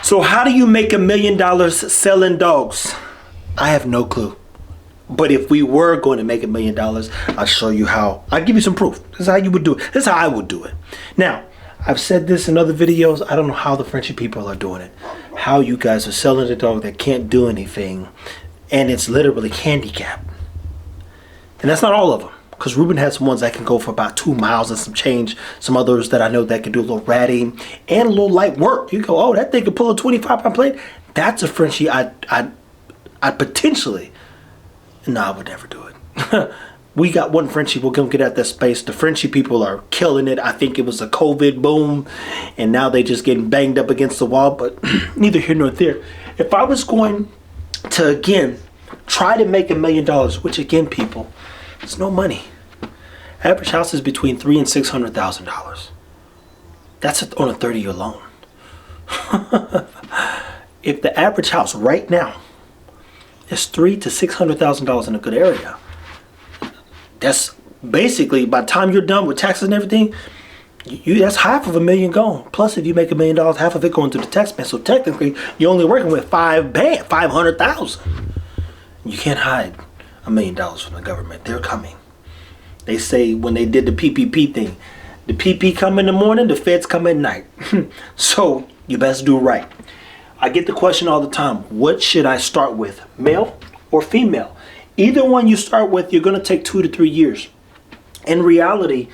So how do you make $1,000,000 selling dogs? I have no clue. But if we were going to make $1,000,000, I'll show you how. I'll give you some proof. This is how you would do it. This is how I would do it. Now, I've said this in other videos. I don't know how the Frenchie people are doing it. How you guys are selling a dog that can't do anything, and it's literally handicapped. And that's not all of them. Because Ruben has some ones that can go for about 2 miles and some change. Some others that I know that can do a little ratting and a little light work. You go, oh, that thing can pull a 25-pound plate. That's a Frenchie I'd potentially. No, I would never do it. We got one Frenchie. We'll go get at that space. The Frenchie people are killing it. I think it was a COVID boom. And now they just getting banged up against the wall. But neither here nor there. If I was going to, again, try to make $1,000,000, which again, people, it's no money. Average house is between $300,000 and $600,000. That's on a 30-year loan. If the average house right now is $300,000 to $600,000 in a good area, that's basically, by the time you're done with taxes and everything, that's half of $1,000,000 gone. Plus, if you make $1,000,000, half of it going to the tax man. So technically, you're only working with $500,000. You can't hide $1,000,000 from the government. They're coming. They say when they did the PPP thing, the PP come in the morning, the feds come at night. So you best do right. I get the question all the time, what should I start with, male or female? Either one you start with, you're going to take 2 to 3 years. In reality,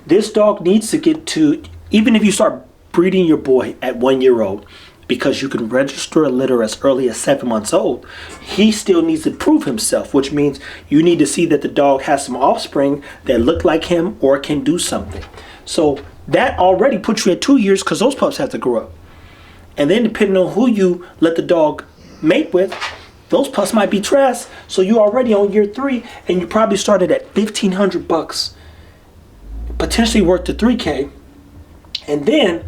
this dog needs to get to, even if you start breeding your boy at 1 year old, because you can register a litter as early as 7 months old, he still needs to prove himself, which means you need to see that the dog has some offspring that look like him or can do something. So that already puts you at 2 years because those pups have to grow up. And then depending on who you let the dog mate with, those pups might be trash. So you're already on year 3 and you probably started at $1,500, potentially worth to $3,000. And then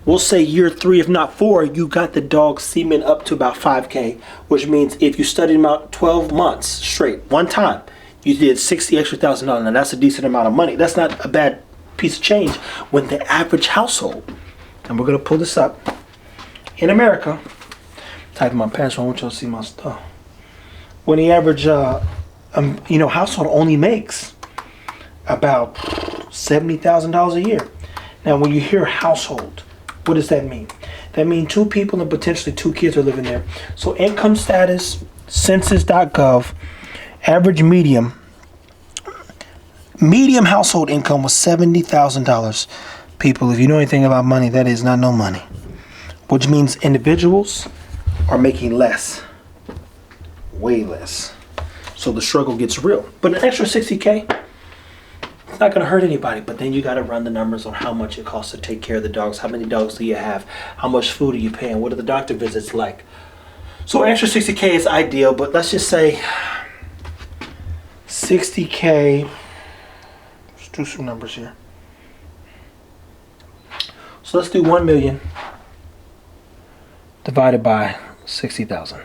we'll say year 3, if not 4, you got the dog semen up to about $5,000, which means if you studied him out 12 months straight, one time, you did $60,000 extra. Now that's a decent amount of money. That's not a bad piece of change when the average household, and we're gonna pull this up, in America, type in my pants, I want y'all to see my stuff. When the average household only makes about $70,000 a year. Now when you hear household, what does that mean? That means 2 people and potentially 2 kids are living there. So income status, census.gov, average medium household income was $70,000. People, if you know anything about money, that is not no money. Which means individuals are making less, way less. So the struggle gets real. But an extra $60,000, it's not going to hurt anybody, but then you got to run the numbers on how much it costs to take care of the dogs. How many dogs do you have? How much food are you paying? What are the doctor visits like? So extra $60,000 is ideal, but let's just say $60,000. Let's do some numbers here. So let's do 1 million divided by 60,000.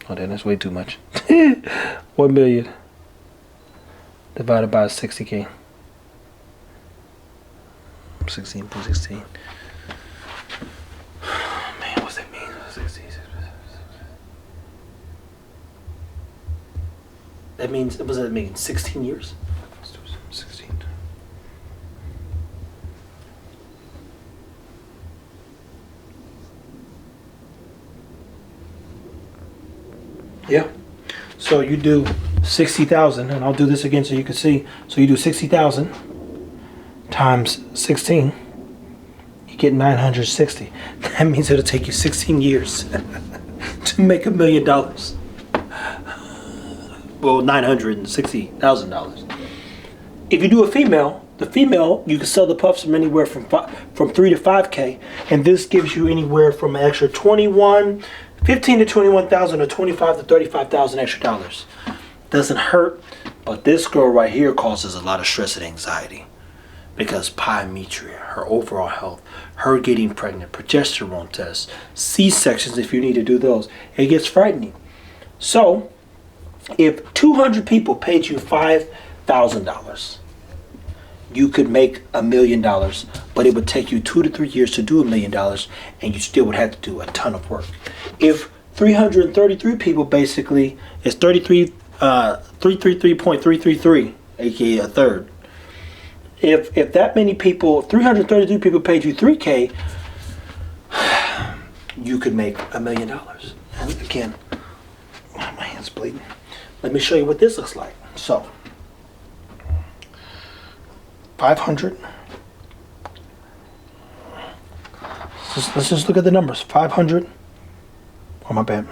Oh, damn, that's way too much. 1 million. Divided by 60,000. 16.16. Man, what's that mean? 16. That means, what does that mean? 16 years? 16. Yeah. So you do 60,000, and I'll do this again so you can see. So you do 60,000 times 16, you get 960. That means it'll take you 16 years to make $1 million. Well, $960,000. If you do a female, the female, you can sell the pups from anywhere from $3,000 to $5,000, and this gives you anywhere from an extra $15,000 to $21,000 or $25,000 to $35,000 extra dollars. Doesn't hurt, but this girl right here causes a lot of stress and anxiety because pyometria, her overall health, her getting pregnant, progesterone tests, C-sections if you need to do those, it gets frightening. So if 200 people paid you $5,000, you could make $1 million, but it would take you 2 to 3 years to do $1 million, and you still would have to do a ton of work. If 333 people basically is 333.333, aka a third. If that many people, 333 people paid you $3K, you could make $1 million. And again, my hand's bleeding. Let me show you what this looks like. So, 500. Let's just look at the numbers. 500. Oh, my bad.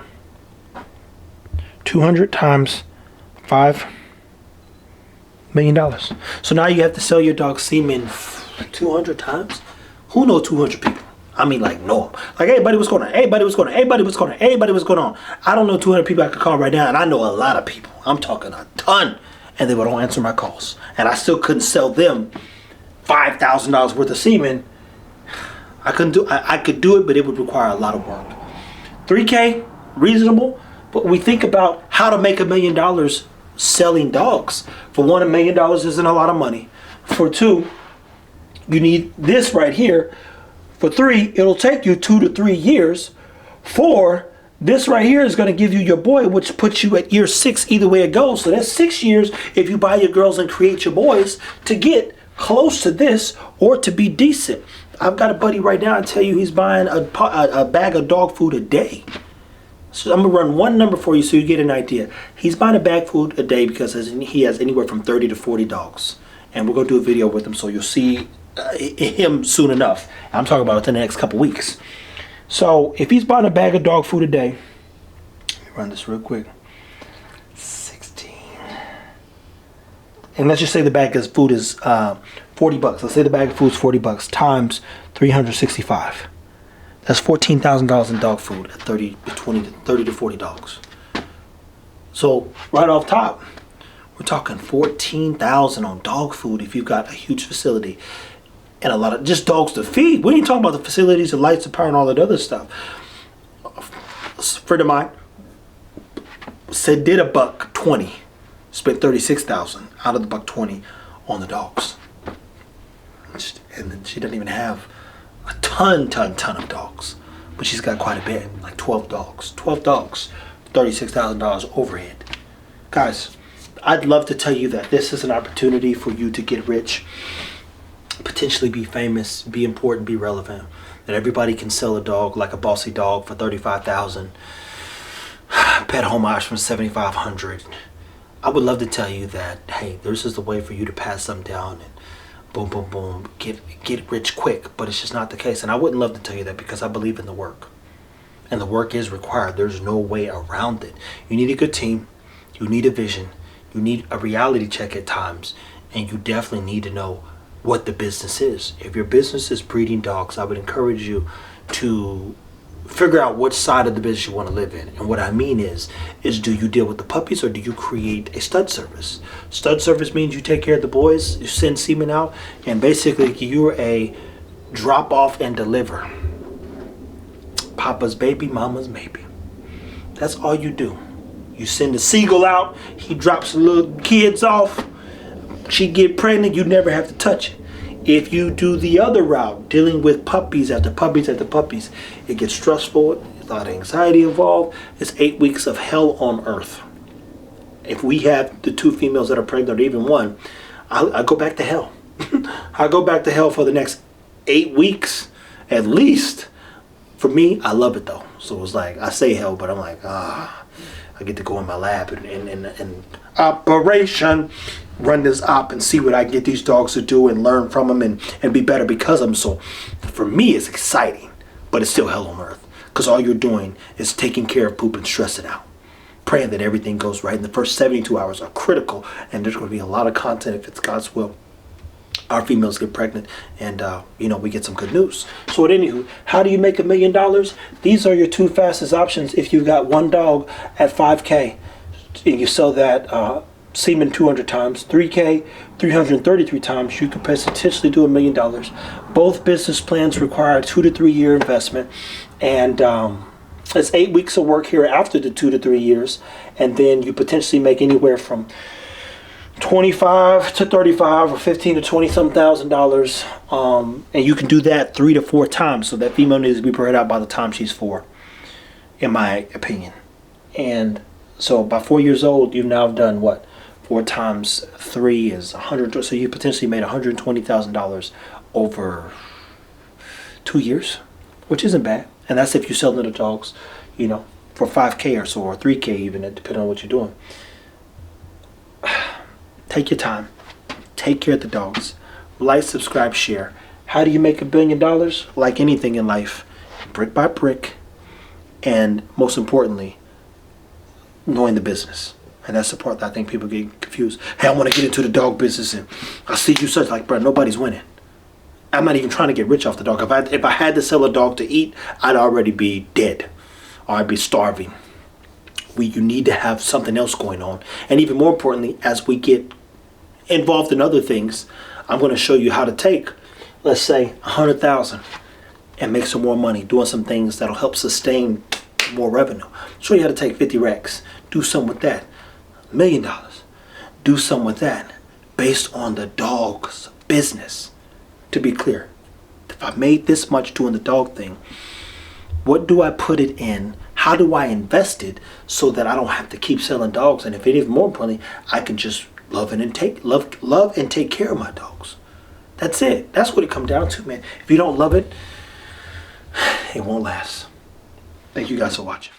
200 times $5 million. So now you have to sell your dog semen 200 times. Who know 200 people? I mean, like, know them. Like, hey, buddy, what's going on? Hey, buddy, what's going on? Hey, buddy, what's going on? Hey, buddy, what's going on? I don't know 200 people I could call right now, and I know a lot of people. I'm talking a ton, and they would all answer my calls, and I still couldn't sell them $5,000 worth of semen. I couldn't do. I could do it, but it would require a lot of work. $3K, reasonable, but we think about how to make $1 million selling dogs. For one, $1 million isn't a lot of money. For two, you need this right here. For three, it'll take you 2 to 3 years. 4, this right here is going to give you your boy, which puts you at year 6 either way it goes. So that's 6 years if you buy your girls and create your boys to get close to this or to be decent. I've got a buddy right now, I tell you, he's buying a bag of dog food a day. So I'm going to run one number for you so you get an idea. He's buying a bag of food a day because he has anywhere from 30 to 40 dogs. And we're going to do a video with him so you'll see him soon enough. I'm talking about within the next couple weeks. So if he's buying a bag of dog food a day, let me run this real quick. 16. And let's just say the bag of food is 40 bucks. Let's say the bag of food is 40 bucks times 365. That's $14,000 in dog food at 30 to 40 dogs. So right off top, we're talking $14,000 on dog food if you've got a huge facility and a lot of just dogs to feed. We ain't talking about the facilities, the lights, the power, and all that other stuff. A friend of mine said did $120, spent $36,000 out of the $120 on the dogs, and then she doesn't even have a ton of dogs, but she's got quite a bit, like 12 dogs, $36,000 overhead. Guys, I'd love to tell you that this is an opportunity for you to get rich, potentially be famous, be important, be relevant, that everybody can sell a dog like a Bossy Dog for $35,000, pet homage from $7,500. I would love to tell you that, hey, this is the way for you to pass something down and boom, boom, boom, get rich quick, but it's just not the case. And I wouldn't love to tell you that because I believe in the work, and the work is required. There's no way around it. You need a good team, you need a vision, you need a reality check at times, and you definitely need to know what the business is. If your business is breeding dogs, I would encourage you to figure out what side of the business you want to live in. And what I mean is do you deal with the puppies or do you create a stud service? Stud service means you take care of the boys, you send semen out, and basically you're a drop off and deliver. Papa's baby, mama's maybe. That's all you do. You send the seagull out, he drops the little kids off, she get pregnant, you never have to touch it. If you do the other route, dealing with puppies after puppies after puppies, it gets stressful, there's a lot of anxiety involved. It's 8 weeks of hell on earth. If we have the 2 females that are pregnant or even one, I go back to hell. I go back to hell for the next 8 weeks at least. For me, I love it though. So it's like, I say hell, but I'm like, I get to go in my lab and operation, run this op and see what I can get these dogs to do and learn from them and be better because of them. So for me, it's exciting, but it's still hell on earth because all you're doing is taking care of poop and stressing out, praying that everything goes right. And the first 72 hours are critical, and there's going to be a lot of content if it's God's will. Our females get pregnant and we get some good news. So anywho, how do you make $1 million? These are your 2 fastest options. If you've got one dog at $5K and you sell that semen 200 times, $3K 333 times, you could potentially do $1 million. Both business plans require a 2 to 3 year investment, and it's 8 weeks of work here after the 2 to 3 years, and then you potentially make anywhere from 25 to 35 or 15 to 20 some $1,000, and you can do that 3 to 4 times. So that female needs to be bred out by the time she's 4, in my opinion. And so by 4 years old, you've now done what? 4 times 3 is 100. So you potentially made $120,000 over 2 years, which isn't bad. And that's if you sell the dogs, you know, for 5K or so, or 3K even, depending on what you're doing. Take your time. Take care of the dogs. Like, subscribe, share. How do you make $1 billion? Like anything in life, brick by brick, and most importantly, knowing the business. And that's the part that I think people get confused. Hey, I want to get into the dog business, and I see you such like, bro, nobody's winning. I'm not even trying to get rich off the dog. If I had to sell a dog to eat, I'd already be dead, or I'd be starving. You need to have something else going on. And even more importantly, as we get involved in other things, I'm going to show you how to take, let's say, 100,000 and make some more money doing some things that'll help sustain more revenue. Show you how to take 50 racks, do something with that. $1 million, do something with that based on the dog's business. To be clear, if I made this much doing the dog thing, what do I put it in? How do I invest it so that I don't have to keep selling dogs? And if it is more importantly, I can just love and take care of my dogs. That's it. That's what it comes down to, man. If you don't love it, it won't last. Thank you guys for watching.